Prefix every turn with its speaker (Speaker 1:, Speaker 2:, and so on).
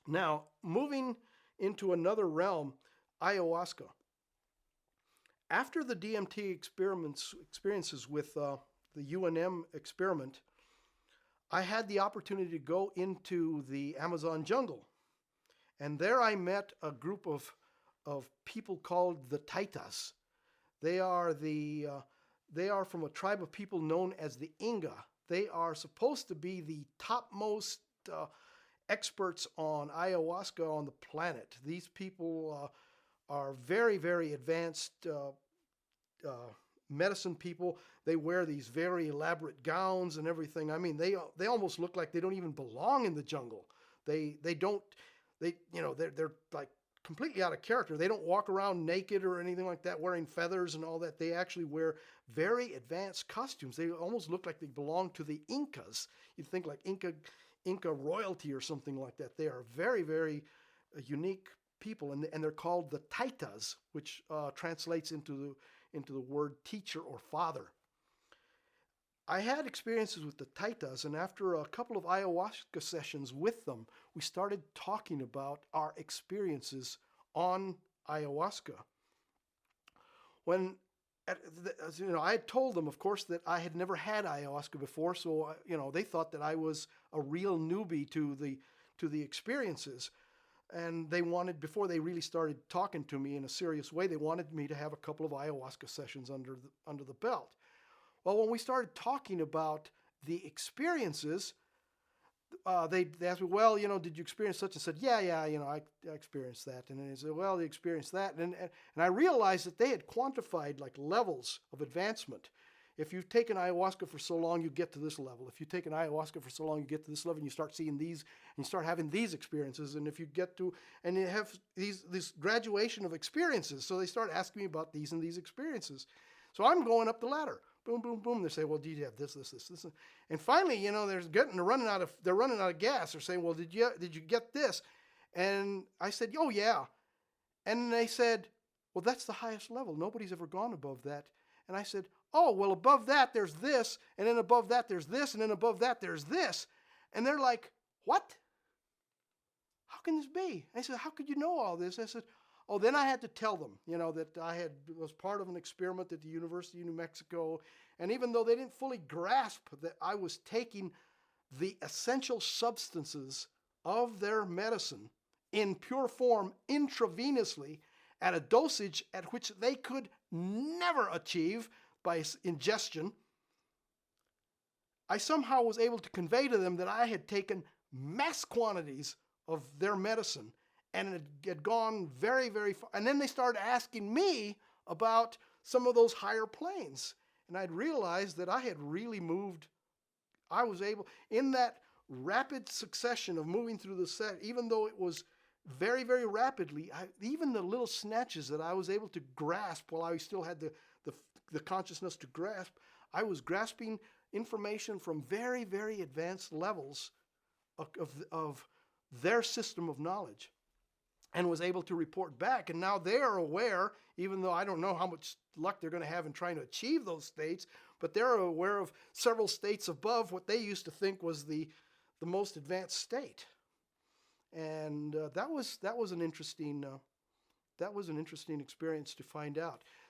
Speaker 1: Now, moving into another realm, ayahuasca. After the DMT experiences with the UNM experiment, I had the opportunity to go into the Amazon jungle, and there I met a group of people called the Taitas. They are they are from a tribe of people known as the Inga. They are supposed to be the topmost experts on ayahuasca on the planet. These people are very, very advanced uh, medicine people. They wear these very elaborate gowns and everything. I mean, they almost look like they don't even belong in the jungle. They don't they they're like completely out of character. They don't walk around naked or anything like that, wearing feathers and all that. They actually wear very advanced costumes. They almost look like they belong to the Incas. You'd think like Inca royalty or something like that. They are very, very unique people, and they're called the Taitas, which translates into the word teacher or father. I had experiences with the Taitas, and after a couple of ayahuasca sessions with them, we started talking about our experiences on ayahuasca. When I had told them, of course, that I had never had ayahuasca before, so they thought that I was a real newbie to the experiences, and they wanted, before they really started talking to me in a serious way, they wanted me to have a couple of ayahuasca sessions under the belt. Well, when we started talking about the experiences, they asked me, well, did you experience such and such? Yeah, I experienced that. And then they said, well, they experienced that. And I realized that they had quantified like levels of advancement. If you've taken ayahuasca for so long, you get to this level. If you've taken ayahuasca for so long, you get to this level, and you start seeing these, and you start having these experiences. And if you get to, and you have this graduation of experiences. So they start asking me about these and these experiences. So I'm going up the ladder. Boom, boom, boom. They say, well, do you have this? And finally, they're running out of gas. They're saying, well, did you get this? And I said, oh yeah. And they said, well, that's the highest level. Nobody's ever gone above that. And I said, oh, well, above that, there's this, and then above that, there's this, and then above that, there's this. And they're like, what? How can this be? I said, how could you know all this? I said, oh, then I had to tell them, that was part of an experiment at the University of New Mexico. And even though they didn't fully grasp that I was taking the essential substances of their medicine in pure form intravenously at a dosage at which they could never achieve by ingestion, I somehow was able to convey to them that I had taken mass quantities of their medicine and it had gone very, very far. And then they started asking me about some of those higher planes. And I'd realized that I had really moved. I was able, in that rapid succession of moving through the set, even though it was very, very rapidly, even the little snatches that I was able to grasp while I still had the consciousness to grasp, I was grasping information from very, very advanced levels of their system of knowledge and was able to report back. And now they are aware, even though I don't know how much luck they're going to have in trying to achieve those states, but they're aware of several states above what they used to think was the most advanced state. And that was an interesting experience to find out.